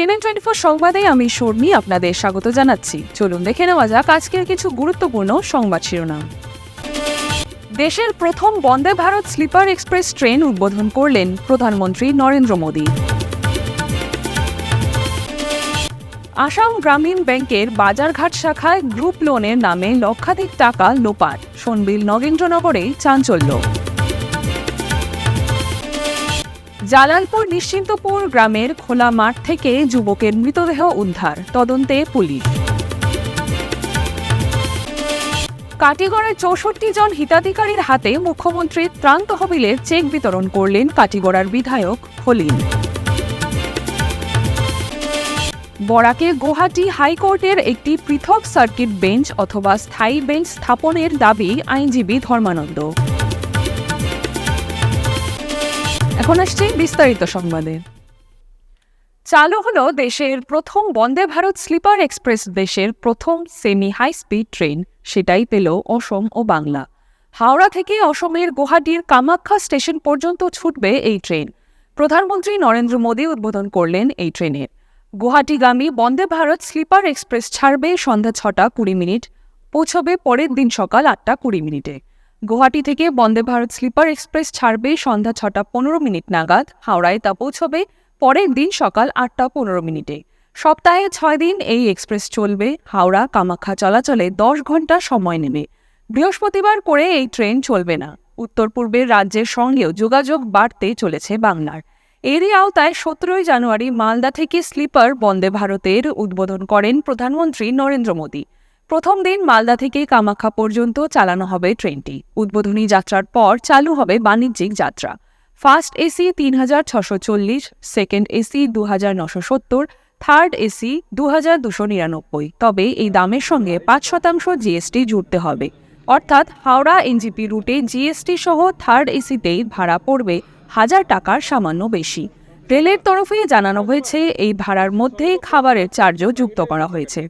CNN24 সংবাদে আমি শর্মি আপনাদের স্বাগত জানাচ্ছি। চলুন দেখে নেওয়া যাক আজকের কিছু গুরুত্বপূর্ণ সংবাদ শিরোনাম। দেশের প্রথম Vande Bharat sleeper express train উদ্বোধন করলেন প্রধানমন্ত্রী নরেন্দ্র মোদী। আসাম গ্রামীণ ব্যাংকের বাজারঘাট শাখায় গ্রুপ লোনের নামে লক্ষাধিক টাকা লোপাট, সোনবিল নগেন্দ্রনগরে চাঞ্চল্য। জালালপুর নিশ্চিন্তপুর গ্রামের খোলা মাঠ থেকে যুবকের মৃতদেহ উদ্ধার, তদন্তে পুলিশ। কাটিগড়ায় ৬৪ জন হিতাধিকারীর হাতে মুখ্যমন্ত্রীর ত্রাণ তহবিলের চেক বিতরণ করলেন কাটিগড়ার বিধায়ক খলিল। বরাকে গুয়াহাটি হাইকোর্টের একটি পৃথক সার্কিট বেঞ্চ অথবা স্থায়ী বেঞ্চ স্থাপনের দাবি আইনজীবী ধর্মানন্দ। এখন আসছে বিস্তারিত সংবাদে। চালু হলো দেশের প্রথম বন্দে ভারত স্লিপার এক্সপ্রেস, দেশের প্রথম সেমি হাই স্পিড ট্রেন। সেটাই পেল অসম ও বাংলা। হাওড়া থেকে অসমের গুয়াহাটির কামাখ্যা স্টেশন পর্যন্ত ছুটবে এই ট্রেন। প্রধানমন্ত্রী নরেন্দ্র মোদী উদ্বোধন করলেন এই ট্রেনের। গুয়াহাটিগামী বন্দে ভারত স্লিপার এক্সপ্রেস ছাড়বে সন্ধ্যা ৬টা ২০ মিনিট, পৌঁছবে পরের দিন সকাল ৮টা ২০ মিনিটে। গুয়াহাটি থেকে বন্দে ভারত স্লিপার এক্সপ্রেস ছাড়বে সন্ধ্যা ৬টা ১৫ মিনিট নাগাদ। হাওড়ায় তা পৌঁছবে পরের দিন সকাল ৮টা ১৫ মিনিটে। সপ্তাহে ৬ দিন এই এক্সপ্রেস চলবে। হাওড়া কামাখ্যা চলাচলে ১০ ঘন্টা সময় নেবে। বৃহস্পতিবার করে এই ট্রেন চলবে না। উত্তর পূর্বের রাজ্যের সঙ্গেও যোগাযোগ বাড়তে চলেছে বাংলার। এরই আওতায় ১৭ জানুয়ারি মালদা থেকে স্লিপার বন্দে ভারতের উদ্বোধন করেন প্রধানমন্ত্রী নরেন্দ্র মোদী। প্রথম দিন মালদা থেকে কামাখ্যা পর্যন্ত চালানো হবে ট্রেনটি। উদ্বোধনী যাত্রার পর চালু হবে বাণিজ্যিক যাত্রা। First AC ৩৬৪০, second AC ২৯৭০, third AC ২২৯৯। তবে এই দামের সঙ্গে ৫% জিএসটি জুড়তে হবে। অর্থাৎ হাওড়া এনজিপি রুটে জিএসটি সহ থার্ড এসিতেই ভাড়া পড়বে ১০০০ টাকার সামান্য বেশি। রেলের তরফে জানানো হয়েছে এই ভাড়ার মধ্যেই খাবারের চার্জও যুক্ত করা হয়েছে।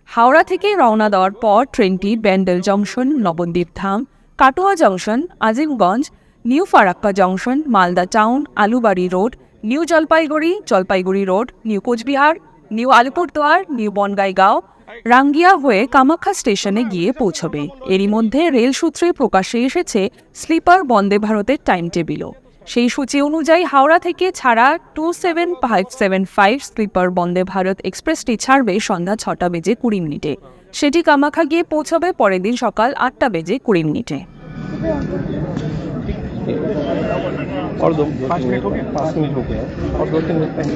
হাওড়া থেকে রওনা দেওয়ার পর ট্রেনটি Bandel junction, Nabadwip Dham, Katwa junction, Azimganj, new Farakka junction, Malda town, Aluabari road, new Jalpaiguri road, new Cooch Behar, new Alipurduar, new Bongaigaon, Rangiya হয়ে কামাখ্যা স্টেশনে গিয়ে পৌঁছবে। এরই মধ্যে রেল সূত্রে প্রকাশ্যে এসেছে স্লিপার বন্দে ভারতের টাইম টেবিলও। সেই সূচি অনুযায়ী হাওড়া থেকে ছাড়া 27575 স্লিপার বন্দে ভারত এক্সপ্রেসটি ছাড়বে সন্ধ্যা ৬টা বেজে ২০ মিনিটে। সেটি কামাখ্যা গিয়ে পৌঁছবে পরের দিন সকাল ৮টা বেজে ২০ মিনিটে। और 5 मिनट हो गए, 5 मिनट हो गया और 2-3 मिनट टाइम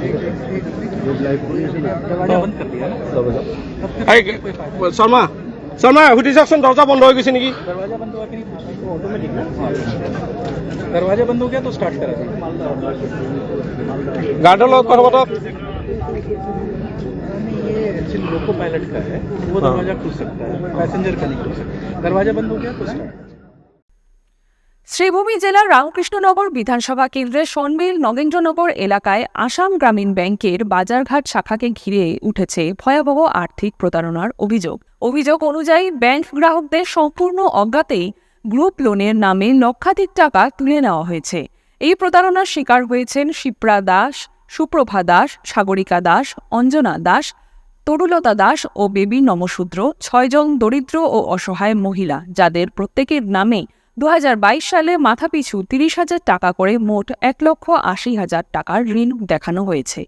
শর্মা শর্মা হুটি যাকচোন, দরজা বন্ধ হৈ গৈছে নেকি? दरवाजा बंद हुआ कि नहीं? ऑटोमेटिक दरवाजा बंद हो गया तो स्टार्ट करा दीजिए। गार्डर लोग करवाता ये एक्चुअली लोको पायलट का है, वो दरवाजा खुल सकता है, पैसेंजर का नहीं खुल सकता। दरवाजा बंद हो गया तो स्टार्ट। শ্রীভূমি জেলার রামকৃষ্ণনগর বিধানসভা কেন্দ্রের সোনবিল নগেন্দ্রনগর এলাকায় আসাম গ্রামীণ ব্যাংকের বাজারঘাট শাখাকে ঘিরে উঠেছে ভয়াবহ আর্থিক প্রতারণার অভিযোগ অনুযায়ী ব্যাংক গ্রাহকদের সম্পূর্ণ অজ্ঞাতেই গ্রুপ লোনের নামে লক্ষাধিক টাকা তুলে নেওয়া হয়েছে। এই প্রতারণার শিকার হয়েছেন শিপ্রা দাস, সুপ্রভা দাস, সাগরিকা দাস, অঞ্জনা দাস, তরুলতা দাস ও বেবি নমশূদ্র, ৬ জন দরিদ্র ও অসহায় মহিলা, যাদের প্রত্যেকের নামে ২০২২ সালে মাথাপিছু ৩০,০০০ টাকা করে মোট ১,৮০,০০০ টাকার ঋণ দেখানো হয়েছে।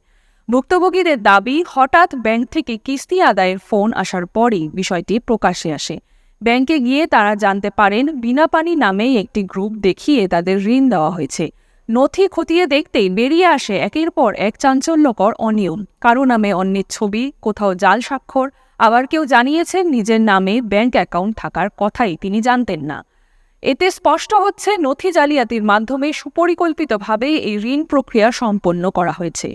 ভুক্তভোগীদের দাবি, হঠাৎ ব্যাংক থেকে কিস্তি আদায়ের ফোন আসার পরই বিষয়টি প্রকাশ্যে আসে। ব্যাংকে গিয়ে তারা জানতে পারেন বিনাপানি নামে একটি গ্রুপ দেখিয়ে তাদের ঋণ দেওয়া হয়েছে। নথি খতিয়ে দেখতেই বেরিয়ে আসে একের পর এক চাঞ্চল্যকর অনিয়ম। কারো নামে অন্যের ছবি, কোথাও জাল স্বাক্ষর, আবার কেউ জানিয়েছেন নিজের নামে ব্যাংক অ্যাকাউন্ট থাকার কথাই তিনি জানতেন না। এতে স্পষ্ট হচ্ছে নথি জালিয়াতির মাধ্যমে সুপরিকল্পিতভাবে এই ঋণ প্রক্রিয়া সম্পন্ন করা হয়েছে।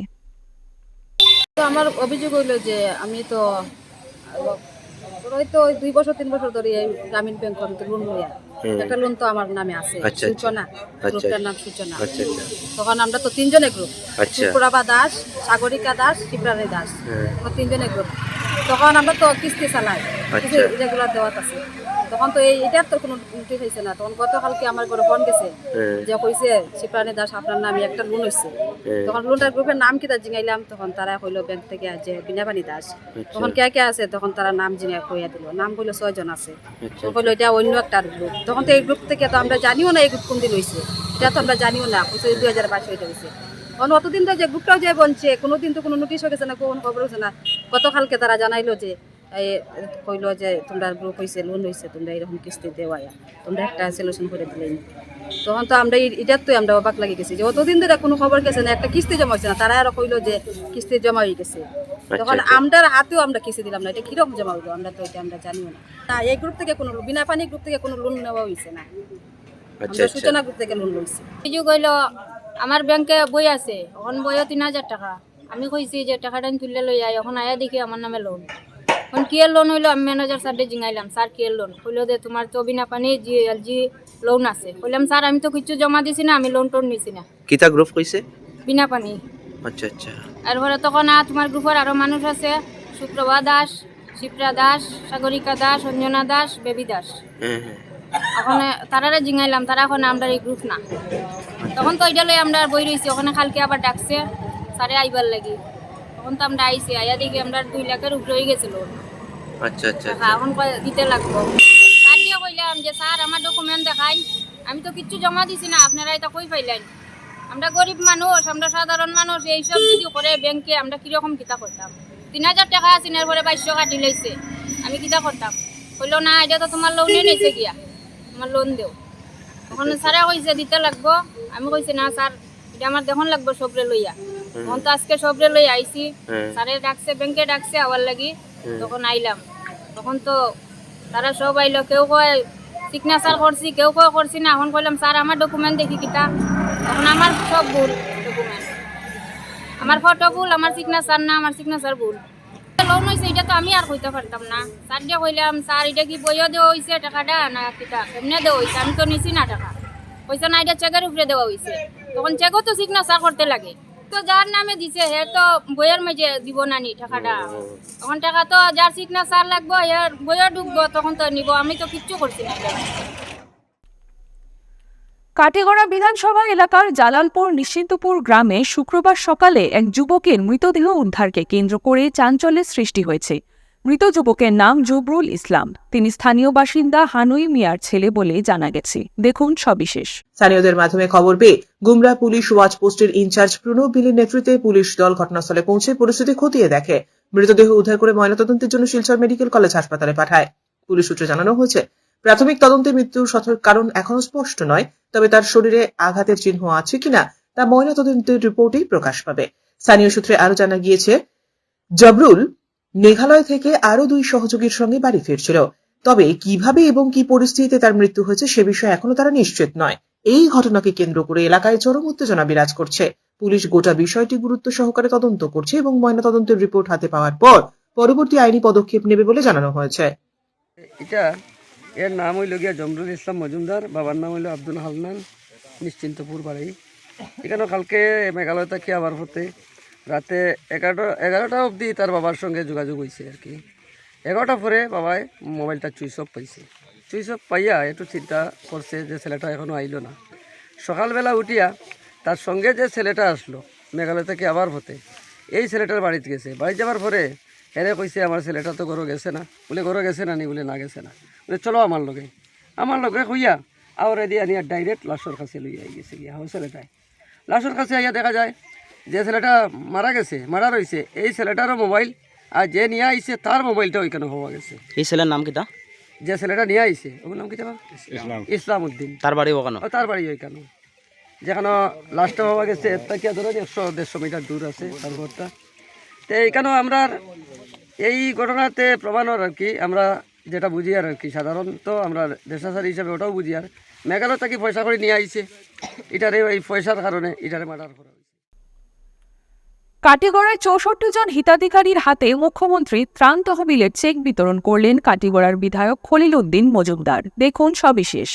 আমার অভিযোগ হইল যে আমি তো হয়তো 2 বছর 3 বছর ধরে গ্রামীণ ব্যাংক থেকে লোন লইয়া একটা লোন তো আমার নামে আছে, সূচনা, গ্রুপটার নাম সূচনা। তখন আমরা তো 3 জনের গ্রুপ, সুপ্রভা দাস, সাগরিকা দাস, শিপ্রানী দাস, 3 জনের গ্রুপ। তখন আমরা তো কিস্তি চালাই, রেগুলার দেওয়াত আছে। তখন তো এটার তো কোনো নোটিশ হয়েছে না। তখন গতকালকে আমার ঘরে ফোন গেছে যে কইছে শিপ্রাণী দাস আপনার নামে একটা লোন হয়েছে। তখন লোনটার গ্রুপের নাম কি তার জিঙাইলাম, তখন তারা কইলো ব্যাংক থেকে যে বিনাপানি দাস। তখন কে কে আছে, তখন তারা নাম জিঙাই কইয়া দিল, নাম কইলো 6 জন আছে। তখন কইলো এটা অন্য একটা গ্রুপ। তখন তো এই গ্রুপ থেকে তো আমরা জানিও না এই গ্রুপ কোন দিন হয়েছে, এটা তো আমরা জানিও না, কইছে 2022 এটা হয়েছে। তখন অতদিন তো যে গ্রুপটাও যে বনছে, কোনোদিন তো কোনো নোটিশ হয়ে গেছে না, কোনো খবর হয়েছে না। গতকালকে তারা জানাইলো যে কইলো যে তোমরা গ্রুপ হয়েছে, লোন হয়েছে, তোমরা এরকম কিস্তি দেওয়া, তোমরা একটা সলিউশন করে দিলেন। তখন তো আমরা এটার তো আমরা অবাক লাগে গেছি যে অতদিন ধরে কোনো খবর গেছে না, একটা কিস্তি জমা হয়েছে না। তারা আরো কইলো যে কিস্তি জমা হয়ে গেছে। তখন আমরার হাতেও আমরা কিস্তি দিলাম না, এটা কিরকম জমা হইলো আমরা তো এটা আমরা জানিও না। না, এই গ্রুপ থেকে কোনো বিনা পানি গ্রুপ থেকে কোনো লোন নেওয়া হয়েছে না, আমরা সূচনা গ্রুপ থেকে লোন লইছি। কিছু কইলো আমার ব্যাংকে বই আছে, এখন বইও 3000 টাকা। আমি কইছি যে টাকাটা তুললে লই আয়, এখন আয়া দেখি আমার নামে লোন। এখন কি লোন হইলো, আমি ম্যানেজার স্যারকে জিঙাইলাম, স্যার কি লোন? কইলো যে তোমার তো বিনা পানি জিএলজি লোন আছে। কইলাম স্যার আমি তো কিছু জমা দিছি না, আমি লোন টোন নিছি না। কিতা গ্রুপ কইছে? বিনা পানি। আচ্ছা আচ্ছা। এরপরে তখন তোমার গ্রুপের আরো মানুষ আছে, সুপ্রভা দাস, শিপ্রা দাস, সাগরিকা দাস, অঞ্জনা দাস, বেবি দাস। ওখানে তারারে জিঙাইলাম, তারা এখন আমরা এই গ্রুপ না। তখন তো ওইটা লই আমরা বই রয়েছি, ওখানে কালকে আবার ডাকছে স্যারে আইবার লাগি। তখন তো আমরা আইছি, আইয়া দেখি আমরা 2 লাখের উপরে হয়ে গেছিল। আচ্ছা আচ্ছা। এখন দিতে লাগবো। স্যার দিয়ে কইলাম যে স্যার আমার ডকুমেন্ট দেখাই, আমি তো কিচ্ছু জমা দিছি না, আপনারা এটা কই পাইলেন? আমরা গরিব মানুষ, আমরা সাধারণ মানুষ, এইসব যদি করে ব্যাংকে আমরা কিরকম কিতা করতাম? 3000 টাকা সিনের পরে 2200 কাটি লইছে, আমি কিতা করতাম? কইলো না এটা তো তোমার লোনে নিয়েছে গিয়া, আমার লোন দেও। তখন স্যারে কইছে দিতে লাগবো। আমি কইছি না স্যার, এটা আমার দেখুন লাগবো সবরে লইয়া। তখন তো আজকে সবরে লই আইছি, স্যারে ডাকছে, ব্যাংকে ডাকছে আবার লাগি। তখন আইলাম, তখন তো তারা সব আইলো, কেউ কয় সিগনেচার করছি, কেউ কয় করছি না। এখন কইলাম স্যার আমার ডকুমেন্ট দেখি কিতা। তখন আমার সব ভুল ডকুমেন্ট, আমার ফটো ভুল, আমার সিগনেচার না, আমার সিগনেচার ভুল। লোন হয়েছে এটা তো আমি আর কইতে পারতাম না। স্যার দিয়ে কইলাম স্যার এটা কি বইও দেওয়া হয়েছে টাকাটা না কিতা এমনি দেওয়া হয়েছে? আমি তো নিছি না টাকা। পয়সা না, এটা চেকের উপরে দেওয়া হয়েছে। তখন চেকও তো সিগনেচার করতে লাগে, তো যার নামে দিছে হে তো বইয়ের মাঝে দিব না নি টাকাটা। তখন টাকা তো যার সিগনেচার লাগবো এর বইয়ে ঢুকবো, তখন তো নিব। আমি তো কিচ্ছু করছি না। কাটিগড়া বিধানসভা এলাকার জালালপুর নিশ্চিন্তপুর গ্রামে শুক্রবার সকালে এক যুবকের মৃতদেহ উদ্ধারকে কেন্দ্র করে চাঞ্চল্যের সৃষ্টি হয়েছে। মৃত যুবকের নাম জবরুল ইসলাম। তিনি স্থানীয় বাসিন্দা হানুই মিয়ার ছেলে বলে জানা গেছে। দেখুন সবিশেষ। স্থানীয়দের মাধ্যমে খবর পেয়ে গুমরা পুলিশ ওয়াচ পোস্টের ইনচার্জ প্রণব বিলের নেতৃত্বে পুলিশ দল ঘটনাস্থলে পৌঁছে পরিস্থিতি খতিয়ে দেখে। মৃতদেহ উদ্ধার করে ময়নাতদন্তের জন্য শিলচর মেডিকেল কলেজ হাসপাতালে পাঠায়। পুলিশ সূত্রে জানানো হয়েছে, প্রাথমিক তদন্তে মৃত্যুর সঠিক কারণ এখনো স্পষ্ট নয়, তবে তার শরীরে আঘাতের চিহ্ন আছে কিনা তা ময়নাতদন্তের রিপোর্টেই প্রকাশ পাবে। স্থানীয় সূত্রে আরো জানা গিয়েছে, জবরুল মেঘালয় থেকে আরো 2 সহযোগীর সঙ্গে বাড়ি ফিরছিল। তবে কিভাবে এবং কি পরিস্থিতিতে তার মৃত্যু হয়েছে সে বিষয়ে এখনো তারা নিশ্চিত নয়। এই ঘটনাকে কেন্দ্র করে এলাকায় চরম উত্তেজনা বিরাজ করছে। পুলিশ গোটা বিষয়টি গুরুত্ব সহকারে তদন্ত করছে এবং ময়নাতদন্তের রিপোর্ট হাতে পাওয়ার পর পরবর্তী আইনি পদক্ষেপ নেবে বলে জানানো হয়েছে। এটা এর নাম হইল গিয়া জমরুল ইসলাম মজুমদার, বাবার নাম হইল আব্দুল হালনান, নিশ্চিন্তপুর বাড়ি। এখানে কালকে মেঘালয় থেকে আবার হতে রাতে 11টা অবধি তার বাবার সঙ্গে যোগাযোগ হয়েছে আর কি। 11টা পরে বাবায় মোবাইলটা সুইচ অফ পাইছে। সুইচ অফ পাইয়া একটু চিন্তা করছে যে ছেলেটা এখনও আইলো না। সকালবেলা উঠিয়া তার সঙ্গে যে ছেলেটা আসলো মেঘালয় থেকে আবার হতে, এই ছেলেটার বাড়িতে গেছে। বাড়ি যাওয়ার পরে এরে কইছে আমার ছেলেটা তো ঘরে গেছে না। বলে ঘরে গেছে না নি? বলে না গেছে না। বলে চলো আমার লগে কইয়া আওরে দিয়ে আনিয়া ডাইরেক্ট লাশর কাছে লইয়া গেছে গিয়া ছেলেটায়। লাশর কাছে আইয়া দেখা যায় যে ছেলেটা মারা রয়েছে এই ছেলেটারও মোবাইল, আর যে নিয়ে আইছে তার মোবাইলটা ওইখানে হওয়া গেছে। এই ছেলের নাম কিতা? যে ছেলেটা নিয়ে আইছে ওর নাম কিতা? ইসলাম উদ্দিন। তার বাড়ি ওখানে? তার বাড়ি ওইখানে, যেখানে লাশটা হওয়া গেছে এর থেকে ধরো 100-150 মিটার দূর আছে তার ঘরটা। তো এইখানেও আমরা এই ঘটনাতে প্রমাণর আর কি আমরা যেটা বুঝি আর কি, সাধারণত আমরা দেশাচারী হিসাবে ওটাও বুঝি। আর মেঘালয় থেকে পয়সা করে নিয়ে আইছে, এটারে এই পয়সার কারণে এটারে মার্ডার করা হয়েছে। কাটিগড়ায় 64 জন হিতাধিকারীর হাতে মুখ্যমন্ত্রী ত্রাণ তহবিলের চেক বিতরণ করলেন কাটিগড়ার বিধায়ক খলিল উদ্দিন মজুমদার। দেখুন সবিশেষ।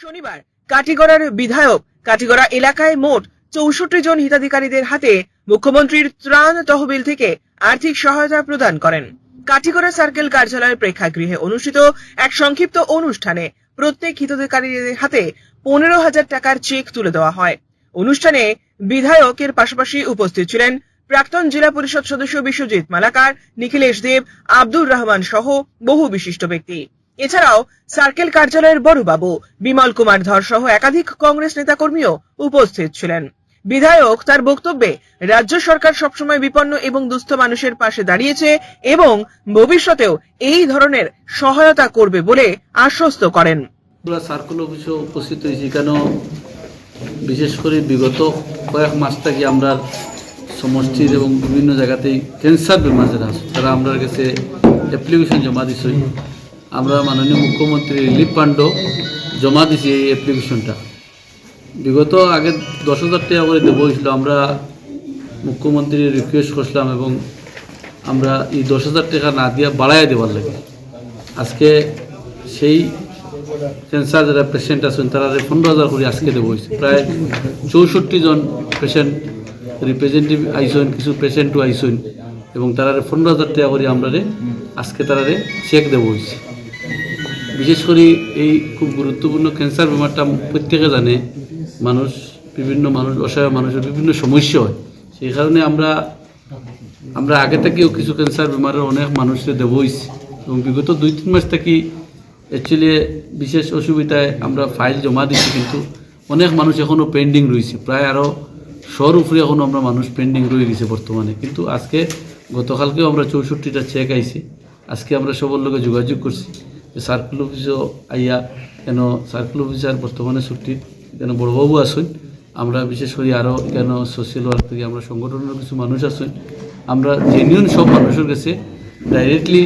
শনিবার কাটিগড়ার বিধায়ক কাটিগড়া এলাকায় মোট 64 জন হিতাধিকারীদের হাতে মুখ্যমন্ত্রীর ত্রাণ তহবিল থেকে আর্থিক সহায়তা প্রদান করেন। কাঠিগড়া সার্কেল কার্যালয়ের প্রেক্ষাগৃহে অনুষ্ঠিত এক সংক্ষিপ্ত অনুষ্ঠানে প্রত্যেক হিতাধিকারীর হাতে 15,000 টাকার চেক তুলে দেওয়া হয়। অনুষ্ঠানে বিধায়কের পাশাপাশি উপস্থিত ছিলেন প্রাক্তন জেলা পরিষদ সদস্য বিশ্বজিৎ মালাকার, নিখিলেশ দেব, আব্দুর রহমান সহ বহু বিশিষ্ট ব্যক্তি। এছাড়াও সার্কেল কার্যালয়ের বড়বাবু বিমল কুমার ধর সহ একাধিক কংগ্রেস নেতাকর্মীও উপস্থিত ছিলেন। বিধায়ক তার বক্তব্যে রাজ্য সরকার সবসময় বিপন্ন এবং দুস্থ মানুষের পাশে দাঁড়িয়েছে এবং ভবিষ্যতেও এই ধরনের সহায়তা করবে বলে আশ্বস্ত করেন। আমরা সার্কেল অফিসে উপস্থিত হয়েছি কেন, বিশেষ করে বিগত কয়েক মাস থেকে আমরা সমষ্টির এবং বিভিন্ন জায়গাতেই ক্যান্সার বেমার যারা আছে তারা আমরা কাছে অ্যাপ্লিকেশন জমা দিছি। আমরা মাননীয় মুখ্যমন্ত্রী রিলিফ ফান্ডও জমা দিছি এই অ্যাপ্লিকেশনটা। বিগত আগে 10,000 টাকা করে দেবো হয়েছিল, আমরা মুখ্যমন্ত্রীর রিকোয়েস্ট করছিলাম এবং আমরা এই 10,000 টাকা না দিয়ে বাড়াইয়া দেওয়ার লাগে। আজকে সেই ক্যান্সার যারা পেশেন্ট আছেন তারা 15,000 করে আজকে দেবো হয়েছে। প্রায় 64 জন পেশেন্ট রিপ্রেজেন্টেটিভ আইসন, কিছু পেশেন্টও আইসন এবং তারা 15,000 টাকা করে আমরা আজকে তারা চেক দেবো হয়েছে। বিশেষ করে এই খুব গুরুত্বপূর্ণ ক্যান্সার বেমারটা প্রত্যেকে জানে, বিভিন্ন মানুষ অসহায় মানুষের বিভিন্ন সমস্যা হয়। সেই কারণে আমরা আগে থেকেও কিছু ক্যান্সার বেমারের অনেক মানুষকে দেবো হয়েছে এবং বিগত 2-3 মাস থেকে অ্যাকচুয়ালি বিশেষ অসুবিধায় আমরা ফাইল জমা দিচ্ছি, কিন্তু অনেক মানুষ এখনও পেন্ডিং রয়েছে। প্রায় আরও 100 উপরে এখনও আমরা মানুষ পেন্ডিং রয়ে গেছে বর্তমানে। কিন্তু আজকে গতকালকেও আমরা 64টা চেক আইছি। আজকে আমরা সবার লোকে যোগাযোগ করছি যে সার্কেল অফিসও আইয়া কেন সার্কেল অফিসার বর্তমানে ছুটি কেন বড়বাবু আসুন, আমরা বিশেষ করে আরও কেন সোশ্যাল ওয়ার্ক থেকে আমরা সংগঠনের কিছু মানুষ আসুন, আমরা জেনুইন সব মানুষের কাছে ডাইরেক্টলি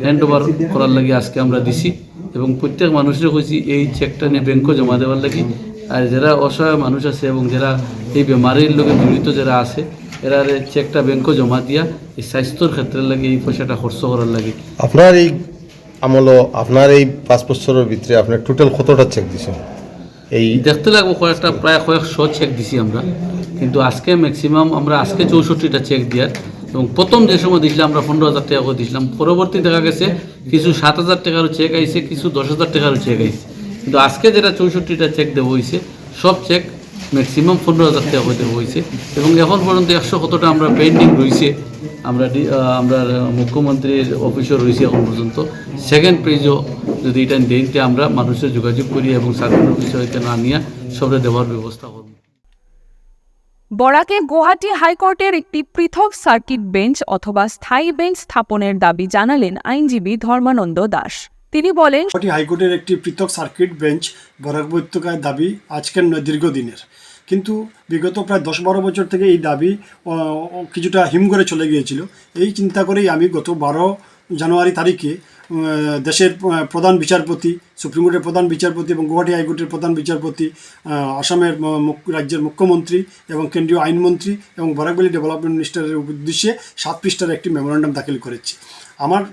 হ্যান্ড ওভার করার লাগে আজকে আমরা দিছি এবং প্রত্যেক মানুষের কইছি এই চেকটা নিয়ে ব্যাংকে জমা দেওয়ার লাগে। আর যারা অসহায় মানুষ আছে এবং যারা এই বেমারির লোকে জড়িত যারা আছে এরা চেকটা ব্যাংকে জমা দিয়া এই স্বাস্থ্যর ক্ষেত্রে লাগে এই পয়সাটা খরচ করার লাগে। আপনার এই আপনার এই 5 বছরের ভিতরে আপনার টোটাল কতটা চেক দিছেন? এই দেখতে লাগবো প্রায় কয়েকশো চেক দিছি আমরা, কিন্তু আজকে ম্যাক্সিমাম আমরা আজকে 64টা চেক দিয়ার এবং প্রথম যে সময় দিয়েছিলাম আমরা 15,000 টাকা করে দিয়েছিলাম। পরবর্তী দেখা গেছে কিছু 7,000 টাকারও চেক আইছে, কিছু 10,000 টাকারও চেক আইছে। কিন্তু আজকে যেটা 64টা চেক দেওয়া হয়েছে সব চেক ম্যাক্সিমাম 15,000 টাকা করে দেওয়া হয়েছে এবং এখন পর্যন্ত 100 কতটা আমরা পেন্ডিং রয়েছে। আমরা মুখ্যমন্ত্রীর অফিসও রয়েছে এখন পর্যন্ত। সেকেন্ড পেজও যদি এটা দেইতে আমরা মানুষের যোগাযোগ করি এবং সার্কেল অফিসে হইতে না নিয়ে সবটা দেওয়ার ব্যবস্থা করব। বরাকে গুয়াহাটি হাইকোর্টের একটি পৃথক সার্কিট বেঞ্চ অথবা স্থায়ী বেঞ্চ স্থাপনের দাবি জানালেন আইনজীবী ধর্মানন্দ দাস। তিনি বলেন, গুয়াহাটি হাইকোর্টের একটি পৃথক সার্কিট বেঞ্চ বরাক উপত্যকায় দাবি আজকের নয়, দীর্ঘদিনের। কিন্তু বিগত প্রায় 10-12 বছর থেকে এই দাবি কিছুটা হিম করে চলে গিয়েছিল। এই চিন্তা করেই আমি গত 12 জানুয়ারি তারিখে দেশের প্রধান বিচারপতি, সুপ্রিম কোর্টের প্রধান বিচারপতি এবং গুয়াহাটি হাইকোর্টের প্রধান বিচারপতি, আসামের রাজ্যের মুখ্যমন্ত্রী এবং কেন্দ্রীয় আইনমন্ত্রী এবং বরাক ভ্যালি ডেভেলপমেন্ট মিনিস্টারের উদ্দেশ্যে 7 পৃষ্ঠার একটি মেমোরান্ডাম দাখিল করেছি। আমার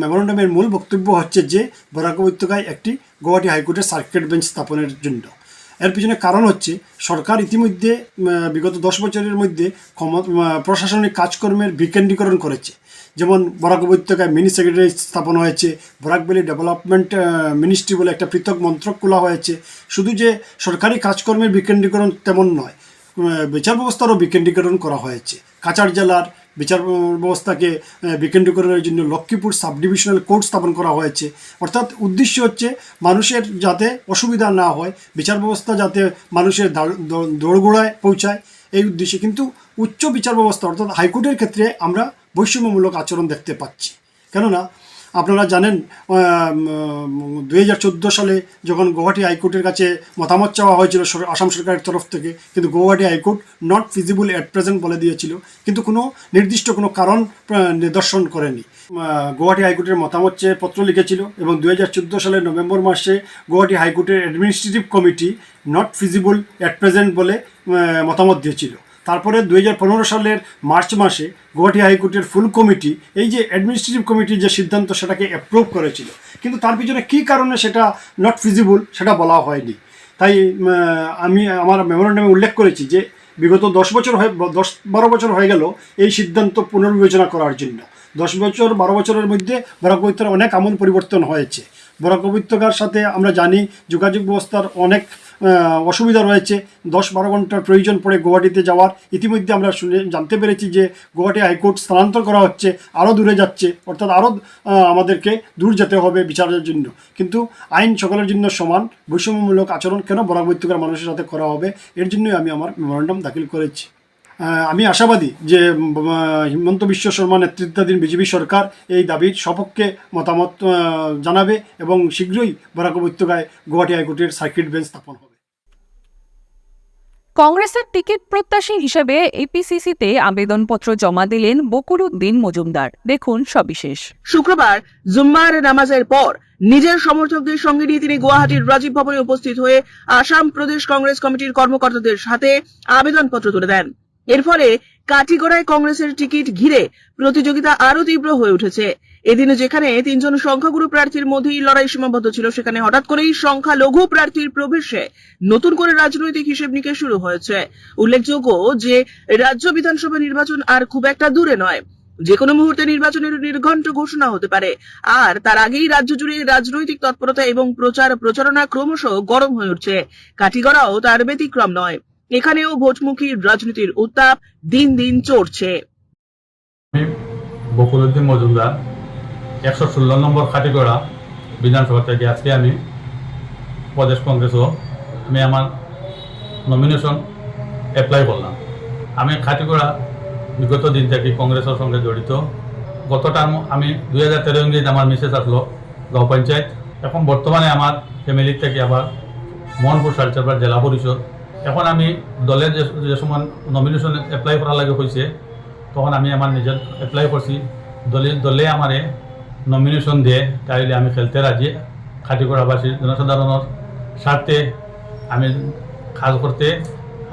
মেমোরান্ডামের মূল বক্তব্য হচ্ছে যে বরাক উপত্যকায় একটি গুয়াহাটি হাইকোর্টের সার্কিট বেঞ্চ স্থাপনের জন্য। এর পিছনে কারণ হচ্ছে সরকার ইতিমধ্যে বিগত 10 বছরের মধ্যে প্রশাসনিক কাজকর্মের বিকেন্দ্রীকরণ করেছে। যেমন বরাক উপত্যকায় মিনি সেক্রেটারি স্থাপন হয়েছে, বরাক ভ্যালি ডেভেলপমেন্ট মিনিস্ট্রি বলে একটা পৃথক মন্ত্রক খোলা হয়েছে। শুধু যে সরকারি কাজকর্মের বিকেন্দ্রীকরণ তেমন নয়, বিচার ব্যবস্থারও বিকেন্দ্রীকরণ করা হয়েছে। কাছাড় জেলার বিচার ব্যবস্থাকে বিকেন্দ্রীকরণের জন্য লক্ষ্মীপুর সাব ডিভিশনাল কোর্ট স্থাপন করা হয়েছে। অর্থাৎ উদ্দেশ্য হচ্ছে মানুষের যাতে অসুবিধা না হয়, বিচার ব্যবস্থা যাতে মানুষের দোরগোড়ায় পৌঁছায়, এই উদ্দেশ্যে। কিন্তু উচ্চ বিচার ব্যবস্থা অর্থাৎ হাইকোর্টের ক্ষেত্রে আমরা বৈষম্যমূলক আচরণ দেখতে পাচ্ছি। কেননা আপনারা জানেন 2014 সালে যখন গুয়াহাটি হাইকোর্টের কাছে মতামত চাওয়া হয়েছিল আসাম সরকারের তরফ থেকে, কিন্তু Guwahati high court not feasible at present বলে দিয়েছিল, কিন্তু কোনো নির্দিষ্ট কোনো কারণ নিদর্শন করেনি। গুয়াহাটি হাইকোর্টের মতামত চেয়ে পত্র লিখেছিল এবং 2014 সালের নভেম্বর মাসে গুয়াহাটি হাইকোর্টের administrative committee not feasible at present বলে মতামত দিয়েছিল। তারপরে 2015 সালের মার্চ মাসে গুয়াহাটি হাইকোর্টের ফুল কমিটি এই যে অ্যাডমিনিস্ট্রেটিভ কমিটির যে সিদ্ধান্ত সেটাকে অ্যাপ্রুভ করেছিল, কিন্তু তার পিছনে কী কারণে সেটা নট ফিজিবল সেটা বলা হয়নি। তাই আমি আমার মেমোরান্ডামে উল্লেখ করেছি যে বিগত 10-12 বছর হয়ে গেল এই সিদ্ধান্ত পুনর্বিবেচনা করার জন্য। 10 বছর 12 বছরের মধ্যে বরাক উপত্যকার অনেক আমূল পরিবর্তন হয়েছে। বরাক উপত্যকার সাথে আমরা জানি যোগাযোগ ব্যবস্থার অনেক অসুবিধা রয়েছে। 10-12 ঘন্টার প্রয়োজন পড়ে গুয়াহাটিতে যাওয়ার। ইতিমধ্যে আমরা জানতে পেরেছি যে গুয়াহাটি হাইকোর্ট স্থানান্তর করা হচ্ছে, আরও দূরে যাচ্ছে, অর্থাৎ আরও আমাদেরকে দূর যেতে হবে বিচারের জন্য। কিন্তু আইন সকলের জন্য সমান, বৈষম্যমূলক আচরণ কেন বরাক উপত্যকার মানুষের সাথে করা হবে, এর জন্যই আমি আমার মেমোরেন্ডাম দাখিল করেছি। আমি আশাবাদী যে হিমন্ত বিশ্ব শর্মা নেতৃত্বাধীন বিজেপি সরকার এই দাবির সপক্ষে মতামত জানাবে এবং শীঘ্রই বরাক উপত্যকায় গুয়াহাটি হাইকোর্টের সার্কিট বেঞ্চ স্থাপন হবে। কংগ্রেসের টিকিট প্রত্যাশী হিসেবে এপিসিসিতে আবেদনপত্র জমা দিলেন বকুল উদ্দিন মজুমদার। দেখুন সবিশেষ। শুক্রবার জুম্মার নামাজের পর নিজের সমর্থকদের সঙ্গে নিয়ে তিনি গুয়াহাটির রাজীব ভবনে উপস্থিত হয়ে আসাম প্রদেশ কংগ্রেস কমিটির কর্মকর্তাদের সাথে আবেদনপত্র তুলে দেন। এর ফলে কাটিগড়ায় কংগ্রেসের টিকিট ঘিরে প্রতিযোগিতা আরো তীব্র হয়ে উঠেছে। এদিনে যেখানে 3 জন সংখ্যাগুরু প্রার্থীর মধ্যেই লড়াই সীমাবদ্ধ ছিল, সেখানে হঠাৎ করেই সংখ্যালঘু প্রার্থীর প্রবেশে নতুন করে রাজনৈতিক হিসেব নিকেশ শুরু হয়েছে। উল্লেখযোগ্য যে রাজ্য বিধানসভা নির্বাচন আর খুব একটা দূরে নয়, যে কোনো মুহূর্তে নির্বাচনের নির্ঘণ্ট ঘোষণা হতে পারে। আর তার আগেই রাজ্য জুড়ে রাজনৈতিক তৎপরতা এবং প্রচারণা ক্রমশ গরম হয়ে উঠছে। কাটিগড়াও তার ব্যতিক্রম নয়। এখানেও ভোটমুখী রাজনীতির উত্তাপ দিন দিন চড়ছে। বকুল উদ্দিন মজুমদার 116 নম্বর কাটিগড়া বিধানসভা থেকে আজকে আমি প্রদেশ কংগ্রেসও আমি আমার নমিনেশন অ্যাপ্লাই করলাম। আমি কাটিগড়া বিগত দিন থেকে কংগ্রেসের সঙ্গে জড়িত। গত টার্ম আমি 2013 ইংরেজি আমার মিসেস আসলো গাঁও পঞ্চায়েত। এখন বর্তমানে আমার ফ্যামিলির থেকে আবার মোহনপুর সালচারপাড় জেলা পরিষদ। এখন আমি দলের যে সময় নমিনেশন অ্যাপ্লাই করার লাগে হয়েছে, তখন আমি আমার নিজের অ্যাপ্লাই করছি। দলে আমারে নমিনেশন দিয়ে তাইলে আমি খেলতে রাজি। কাটিগড়াবাসীর জনসাধারণের স্বার্থে আমি কাজ করতে।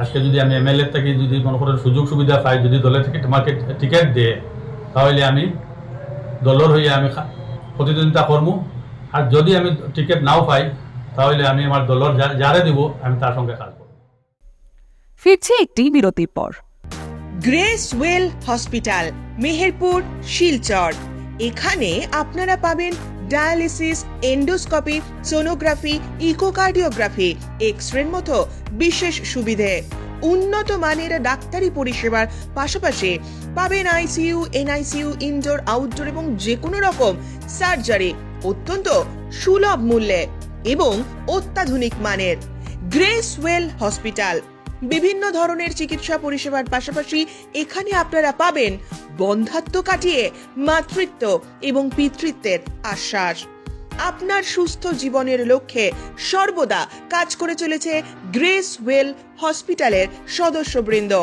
আজকে যদি আমি এমএলএ থেকে যদি মনে করেন সুযোগ সুবিধা পাই, যদি দলের থেকে তোমাকে টিকিট দেয়, তাহলে আমি দলের হয়ে আমি প্রতিদ্বন্দ্বিতা করবো। আর যদি আমি টিকিট নাও পাই, তাহলে আমি আমার দলের যারে দিব আমি তার সঙ্গে কাজ করব। ফিরছি একটি বিরতির পর। Grace well hospital, Meherpur, Silchar. এখানে আপনারা পাবেন ডায়ালিসিস, এন্ডোস্কোপি, সোনোগ্রাফি, ইকোকার্ডিওগ্রাফি, এক্স-রের মতো বিশেষ সুবিধে। উন্নত মানের ডাক্তারি পরিষেবার পাশাপাশি পাবেন আইসিইউ, এনআইসিইউ, ইনডোর, আউটডোর এবং যে কোনো রকম সার্জারি অত্যন্ত সুলভ মূল্যে এবং অত্যাধুনিক মানের। গ্রেস ওয়েল হসপিটাল বিভিন্ন ধরনের চিকিৎসা পরিষেবার পাশাপাশি এখানে আপনারা পাবেন বন্ধ্যাত্ব কাটিয়ে মাতৃত্ব এবং পিতৃত্বের আশ্বাস। আপনার সুস্থ জীবনের লক্ষ্যে সর্বদা কাজ করে চলেছে গ্রেস ওয়েল হসপিটালের সদস্যবৃন্দ।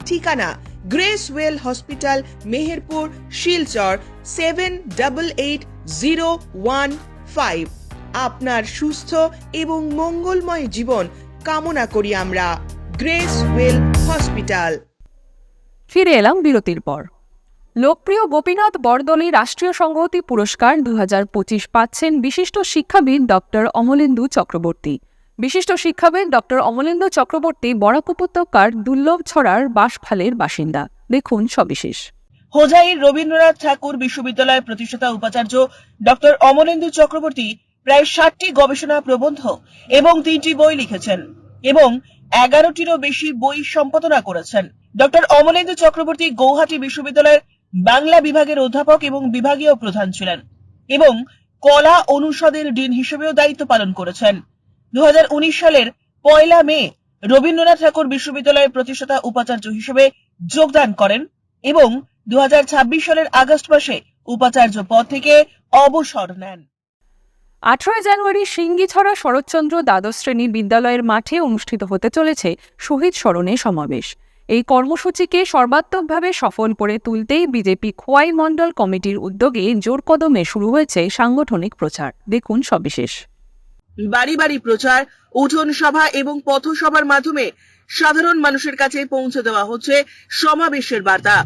ঠিকানা grace well hospital, Meherpur, Silchar 788015। আপনার সুস্থ এবং মঙ্গলময় জীবন কামনা করি আমরা। Grace well hospital. ফিরে এলাম বিরতির পর। লোকপ্রিয় গোপীনাথ বরদলৈ রাষ্ট্রীয় সংহতি পুরস্কার 2025 পাচ্ছেন বিশিষ্ট শিক্ষাবিদ ডক্টর অমলেন্দু চক্রবর্তী। বিশিষ্ট শিক্ষাবিদ ডক্টর অমলেন্দু চক্রবর্তী বরাক উপত্যকার দুর্লভ ছড়ার বাঁশখালের বাসিন্দা। দেখুন সবিশেষ। হোজাইর রবীন্দ্রনাথ ঠাকুর বিশ্ববিদ্যালয়ের প্রতিষ্ঠাতা উপাচার্য ডক্টর অমলেন্দু চক্রবর্তী প্রায় 60টি গবেষণা প্রবন্ধ এবং 3টি বই লিখেছেন এবং 11টিরও বেশি বই সম্পাদনা করেছেন। ডক্টর অমলেন্দু চক্রবর্তী গৌহাটি বিশ্ববিদ্যালয়ের বাংলা বিভাগের অধ্যাপক এবং বিভাগীয় প্রধান ছিলেন এবং কলা অনুষদের ডিন হিসেবেও দায়িত্ব পালন করেছেন। 2019 সালের 1 মে রবীন্দ্রনাথ ঠাকুর বিশ্ববিদ্যালয়ের প্রতিষ্ঠাতা উপাচার্য হিসেবে যোগদান করেন এবং 2026 সালের আগস্ট মাসে উপাচার্য পদ থেকে অবসর নেন। 18 জানুয়ারি সিঙ্গিছড়া শরৎচন্দ্র দ্বাদশ শ্রেণীর বিদ্যালয়ের মাঠে অনুষ্ঠিত হতে চলেছে শহীদ স্মরণে সমাবেশ। এই কর্মসূচিকে সর্বাত্মকভাবে সফল করে তুলতেই বিজেপি খোয়াই মণ্ডল কমিটির উদ্যোগে জোর কদমে শুরু হয়েছে সাংগঠনিক প্রচার। দেখুন সবিশেষ। বাড়ি বাড়ি প্রচার, উঠোন সভা এবং পথসভার মাধ্যমে সাধারণ মানুষের কাছে পৌঁছে দেওয়া হচ্ছে সমাবেশের বার্তা।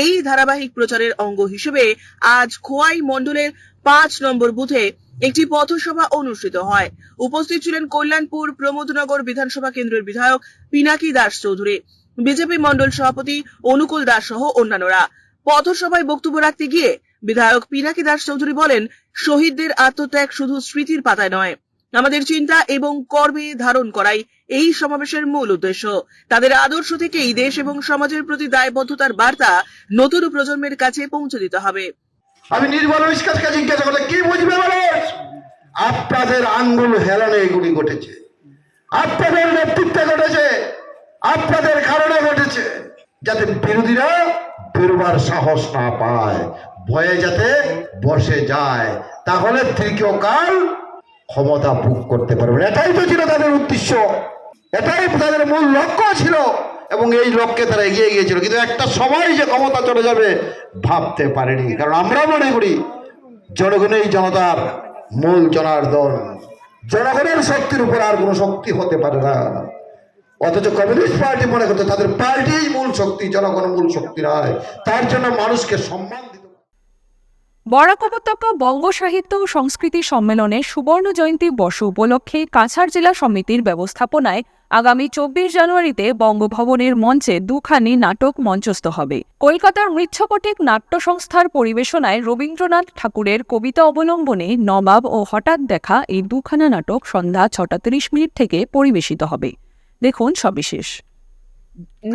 এই ধারাবাহিক প্রচারের অঙ্গ হিসেবে আজ খোয়াই মণ্ডলের 5 নম্বর বুথে একটি পথসভা অনুষ্ঠিত হয়। উপস্থিত ছিলেন কল্যাণপুর প্রমোদনগর বিধানসভা কেন্দ্রের বিধায়ক পিনাকি দাস চৌধুরী, বিজেপি মণ্ডল সভাপতি অনুকূল দাস সহ অন্যান্যরা। পথসভায় বক্তব্য রাখতে গিয়ে বিধায়ক পিনাকি দাস চৌধুরী বলেন, শহীদদের আত্মত্যাগ শুধু স্মৃতির পাতায় নয়, আমাদের চিন্তা এবং কর্মে ধারণ করাই এই সমাবেশের মূল উদ্দেশ্য। তাদের আদর্শ থেকেই দেশ এবং সমাজের প্রতি দায়বদ্ধতার বার্তা নতুন প্রজন্মের কাছে পৌঁছে দিতে হবে। আমি নির্মল বিশ্বাসকে জিজ্ঞাসা করলে কি বুঝবে মানুষ? আপনাদের আঙ্গুল হেলানে এগুলি ঘটেছে, আপনাদের নেতৃত্বে ঘটেছে, আপনাদের কারণে ঘটেছে, যাতে বিরোধীরা বেরোবার সাহস না পায়, ভয়ে যাতে বসে যায়, তাহলে দীর্ঘকাল ক্ষমতা ভোগ করতে পারবেন। এটাই তো ছিল তাদের উদ্দেশ্য, এটাই তাদের মূল লক্ষ্য ছিল, এবং এই লক্ষ্যে তারা এগিয়ে গিয়েছিল। কিন্তু একটা সময় যে ক্ষমতা চলে যাবে ভাবতে পারেনি, কারণ আমরা মনে করি জনগণের জনতার মূল জনার্দন, জনগণের শক্তির উপর আর কোনো শক্তি হতে পারে না। অথচ কমিউনিস্ট পার্টি মনে করতো তাদের পার্টিই মূল শক্তি, জনগণ মূল শক্তি নয়। তার জন্য মানুষকে সম্মান দিত। বরাক উপত্যকা বঙ্গ সাহিত্য ও সংস্কৃতি সম্মেলনের সুবর্ণ জয়ন্তী বর্ষ উপলক্ষে কাছাড় জেলা সমিতির ব্যবস্থাপনায় আগামী 24 জানুয়ারিতে বঙ্গভবনের মঞ্চে দুখানি নাটক মঞ্চস্থ হবে। কলকাতার মৃচ্ছকটিক নাট্য সংস্থার পরিবেশনায় রবীন্দ্রনাথ ঠাকুরের কবিতা অবলম্বনে নবাব ও হঠাৎ দেখা এই দুখানা নাটক সন্ধ্যা 6:30 থেকে পরিবেশিত হবে। দেখুন সবিশেষ।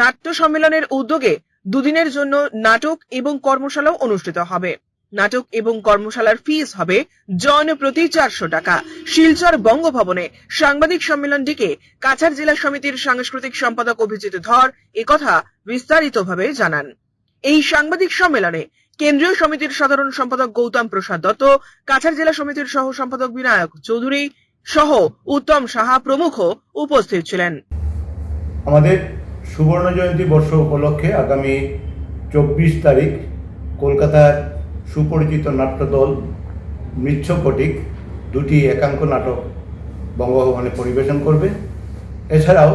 নাট্য সম্মেলনের উদ্যোগে দুদিনের জন্য নাটক এবং কর্মশালাও অনুষ্ঠিত হবে। নাটক এবং কর্মশালার ফিস হবে জন প্রতি 400 টাকা। শিলচর বঙ্গভবনে সাংবাদিক সম্মেলনটিকে কাছাড় জেলা সমিতির সাংস্কৃতিক সম্পাদক অভিজিৎ ধর একথা বিস্তারিতভাবে জানান। এই সাংবাদিক সম্মেলনে কেন্দ্রীয় সমিতির সাধারণ সম্পাদক গৌতম প্রসাদ দত্ত, কাছাড় জেলা সমিতির সহ সম্পাদক বিনায়ক চৌধুরী সহ উত্তম সাহা প্রমুখ উপস্থিত ছিলেন। আমাদের সুবর্ণ জয়ন্তী বর্ষ উপলক্ষে আগামী 24 তারিখ কলকাতার সুপরিচিত নাট্যদল মৃচ্ছকটিক দুটি একাঙ্ক নাটক বঙ্গভবনে পরিবেশন করবে। এছাড়াও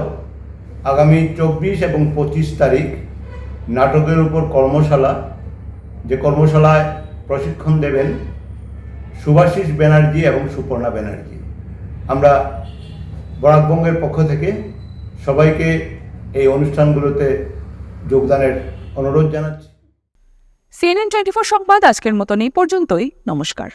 আগামী 24 এবং 25 তারিখ নাটকের উপর কর্মশালা, যে কর্মশালায় প্রশিক্ষণ দেবেন সুভাষিস ব্যানার্জি এবং সুপর্ণা ব্যানার্জি। আমরা বরাকবঙ্গের পক্ষ থেকে সবাইকে এই অনুষ্ঠানগুলোতে যোগদানের অনুরোধ জানাচ্ছি। CNN 24 সংবাদ আজকের মতন এই পর্যন্তই। নমস্কার।